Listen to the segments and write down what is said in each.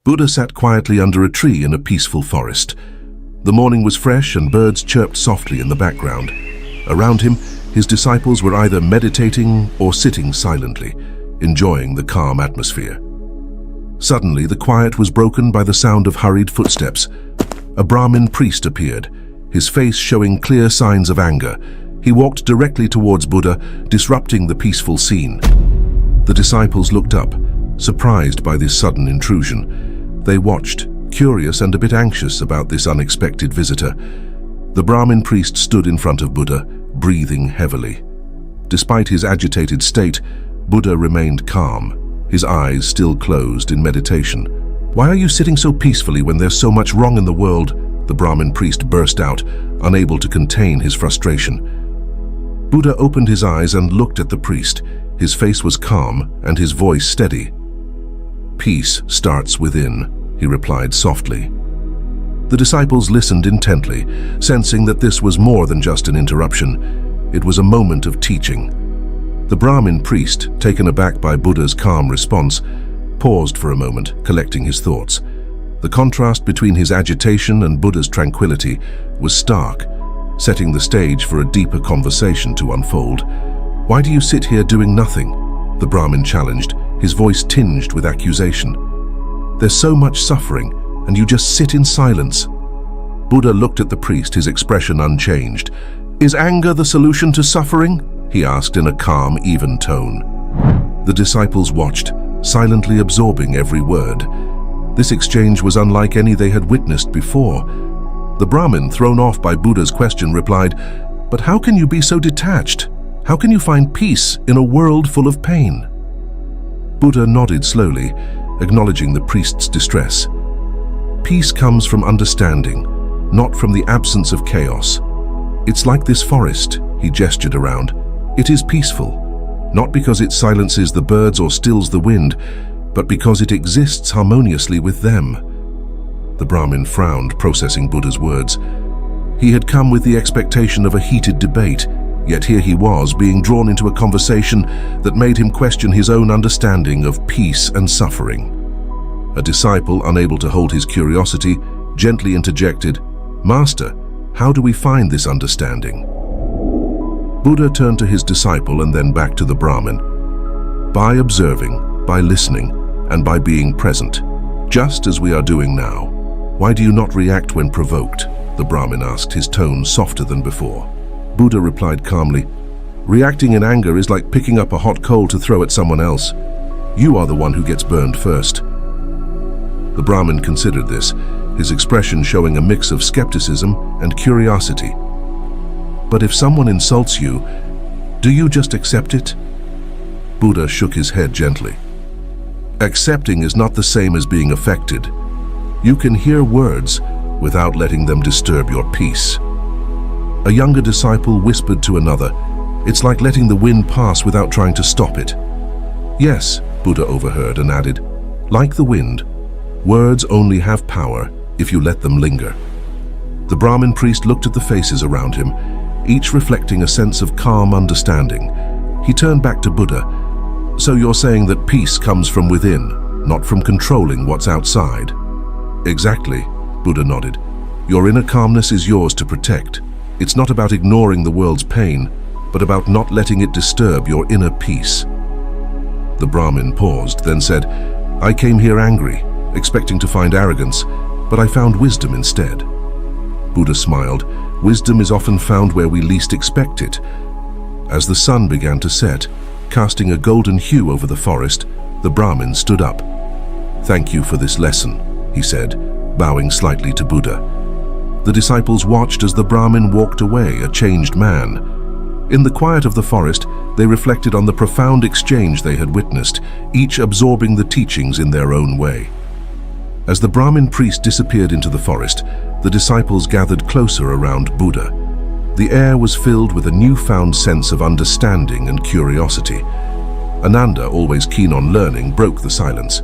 Buddha sat quietly under a tree in a peaceful forest. The morning was fresh and birds chirped softly in the background. Around him, his disciples were either meditating or sitting silently, enjoying the calm atmosphere. Suddenly, the quiet was broken by the sound of hurried footsteps. A Brahmin priest appeared, his face showing clear signs of anger. He walked directly towards Buddha, disrupting the peaceful scene. The disciples looked up, surprised by this sudden intrusion. They watched, curious and a bit anxious about this unexpected visitor. The Brahmin priest stood in front of Buddha, breathing heavily. Despite his agitated state, Buddha remained calm, his eyes still closed in meditation. "Why are you sitting so peacefully when there's so much wrong in the world?" the Brahmin priest burst out, unable to contain his frustration. Buddha opened his eyes and looked at the priest. His face was calm and his voice steady. "Peace starts within," he replied softly. The disciples listened intently, sensing that this was more than just an interruption. It was a moment of teaching. The Brahmin priest, taken aback by Buddha's calm response, paused for a moment, collecting his thoughts. The contrast between his agitation and Buddha's tranquility was stark, setting the stage for a deeper conversation to unfold. "Why do you sit here doing nothing?" the Brahmin challenged, his voice tinged with accusation. "There's so much suffering, and you just sit in silence." Buddha looked at the priest, his expression unchanged. "Is anger the solution to suffering?" he asked in a calm, even tone. The disciples watched, silently absorbing every word. This exchange was unlike any they had witnessed before. The Brahmin, thrown off by Buddha's question, replied, "But how can you be so detached? How can you find peace in a world full of pain?" Buddha nodded slowly, acknowledging the priest's distress. "Peace comes from understanding, not from the absence of chaos. It's like this forest," he gestured around. "It is peaceful, not because it silences the birds or stills the wind, but because it exists harmoniously with them." The Brahmin frowned, processing Buddha's words. He had come with the expectation of a heated debate, yet here he was, being drawn into a conversation that made him question his own understanding of peace and suffering. A disciple, unable to hold his curiosity, gently interjected, "Master, how do we find this understanding?" Buddha turned to his disciple and then back to the Brahmin. "By observing, by listening, and by being present, just as we are doing now." "Why do you not react when provoked?" the Brahmin asked, his tone softer than before. Buddha replied calmly, "Reacting in anger is like picking up a hot coal to throw at someone else. You are the one who gets burned first." The Brahmin considered this, his expression showing a mix of skepticism and curiosity. "But if someone insults you, do you just accept it?" Buddha shook his head gently. "Accepting is not the same as being affected. You can hear words without letting them disturb your peace." A younger disciple whispered to another, "It's like letting the wind pass without trying to stop it." "Yes," Buddha overheard and added, "like the wind, words only have power if you let them linger." The Brahmin priest looked at the faces around him, each reflecting a sense of calm understanding. He turned back to Buddha. "So you're saying that peace comes from within, not from controlling what's outside?" "Exactly," Buddha nodded. "Your inner calmness is yours to protect. It's not about ignoring the world's pain, but about not letting it disturb your inner peace." The Brahmin paused, then said, "I came here angry, expecting to find arrogance, but I found wisdom instead." Buddha smiled. "Wisdom is often found where we least expect it." As the sun began to set, casting a golden hue over the forest, the Brahmin stood up. "Thank you for this lesson," he said, bowing slightly to Buddha. The disciples watched as the Brahmin walked away, a changed man. In the quiet of the forest, they reflected on the profound exchange they had witnessed, each absorbing the teachings in their own way. As the Brahmin priest disappeared into the forest, the disciples gathered closer around Buddha. The air was filled with a newfound sense of understanding and curiosity. Ananda, always keen on learning, broke the silence.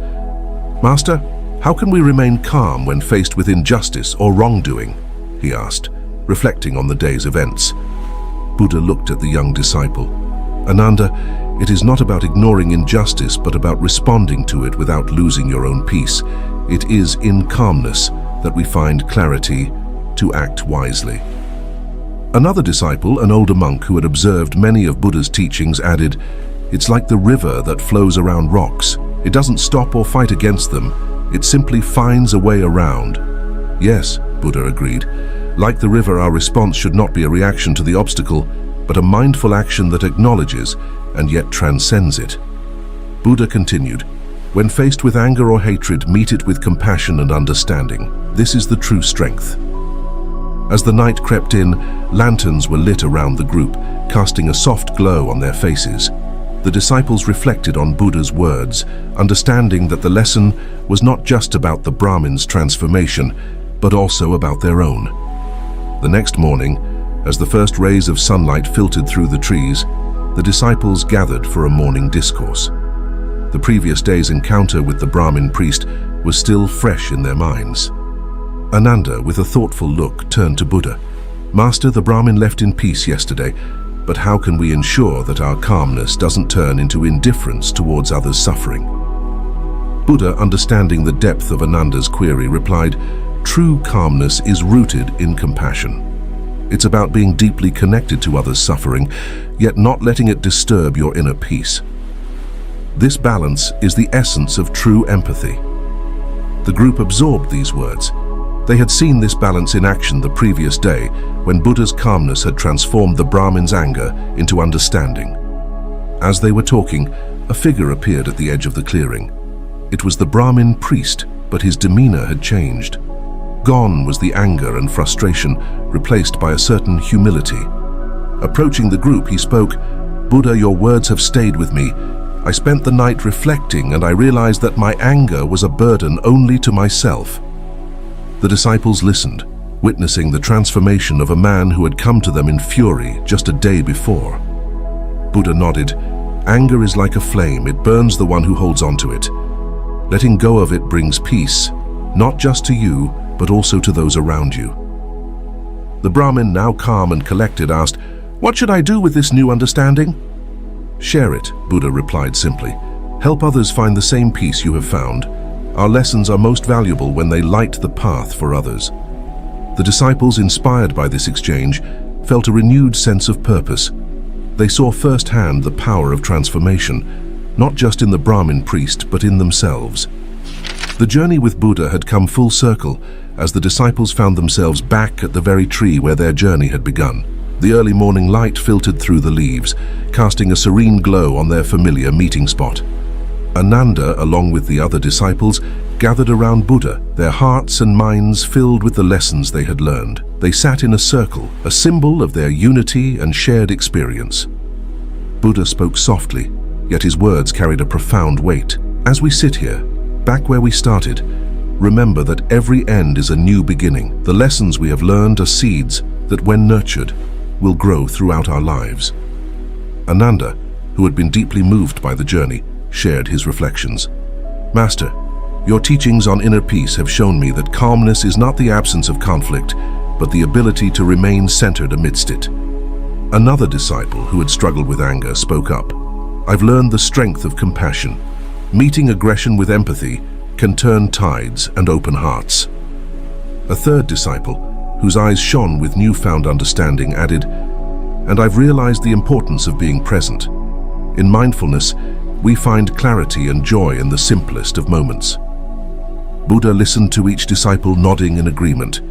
"Master, how can we remain calm when faced with injustice or wrongdoing?" he asked, reflecting on the day's events. Buddha looked at the young disciple. "Ananda, it is not about ignoring injustice, but about responding to it without losing your own peace. It is in calmness that we find clarity to act wisely. Another disciple, an older monk who had observed many of Buddha's teachings, added, "It's like the river that flows around rocks. It doesn't stop or fight against them. It simply finds a way around." Yes, Buddha agreed. Like the river, our response should not be a reaction to the obstacle, but a mindful action that acknowledges and yet transcends it. Buddha continued, "When faced with anger or hatred, meet it with compassion and understanding. This is the true strength." As the night crept in, lanterns were lit around the group, casting a soft glow on their faces. The disciples reflected on Buddha's words, understanding that the lesson was not just about the Brahmin's transformation, but also about their own. The next morning, as the first rays of sunlight filtered through the trees, the disciples gathered for a morning discourse. The previous day's encounter with the Brahmin priest was still fresh in their minds. Ananda, with a thoughtful look, turned to Buddha. "Master, the Brahmin left in peace yesterday, but how can we ensure that our calmness doesn't turn into indifference towards others' suffering?" Buddha, understanding the depth of Ananda's query, replied, "True calmness is rooted in compassion. It's about being deeply connected to others' suffering, yet not letting it disturb your inner peace. This balance is the essence of true empathy." The group absorbed these words. They had seen this balance in action the previous day, when Buddha's calmness had transformed the Brahmin's anger into understanding. As they were talking, a figure appeared at the edge of the clearing. It was the Brahmin priest, but his demeanor had changed. Gone was the anger and frustration, replaced by a certain humility. Approaching the group, he spoke, "Buddha, your words have stayed with me. I spent the night reflecting, and I realized that my anger was a burden only to myself." The disciples listened, witnessing the transformation of a man who had come to them in fury just a day before. Buddha nodded. "Anger is like a flame. It burns the one who holds onto it. Letting go of it brings peace, not just to you, but also to those around you." The Brahmin, now calm and collected, asked, "What should I do with this new understanding?" "Share it," Buddha replied simply. "Help others find the same peace you have found. Our lessons are most valuable when they light the path for others." The disciples, inspired by this exchange, felt a renewed sense of purpose. They saw firsthand the power of transformation, not just in the Brahmin priest, but in themselves. The journey with Buddha had come full circle, as the disciples found themselves back at the very tree where their journey had begun. The early morning light filtered through the leaves, casting a serene glow on their familiar meeting spot. Ananda, along with the other disciples, gathered around Buddha, their hearts and minds filled with the lessons they had learned. They sat in a circle, a symbol of their unity and shared experience. Buddha spoke softly, yet his words carried a profound weight. "As we sit here, back where we started, remember that every end is a new beginning. The lessons we have learned are seeds that, when nurtured, will grow throughout our lives." Ananda, who had been deeply moved by the journey, shared his reflections. "Master, your teachings on inner peace have shown me that calmness is not the absence of conflict, but the ability to remain centered amidst it." Another disciple who had struggled with anger spoke up. "I've learned the strength of compassion. Meeting aggression with empathy can turn tides and open hearts." A third disciple, whose eyes shone with newfound understanding, added, "And I've realized the importance of being present. In mindfulness, we find clarity and joy in the simplest of moments." Buddha listened to each disciple, nodding in agreement.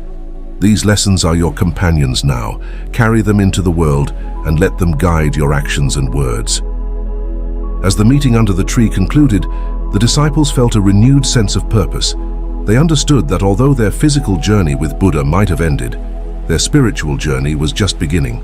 "These lessons are your companions now. Carry them into the world and let them guide your actions and words." As the meeting under the tree concluded, the disciples felt a renewed sense of purpose. They understood that although their physical journey with Buddha might have ended, their spiritual journey was just beginning.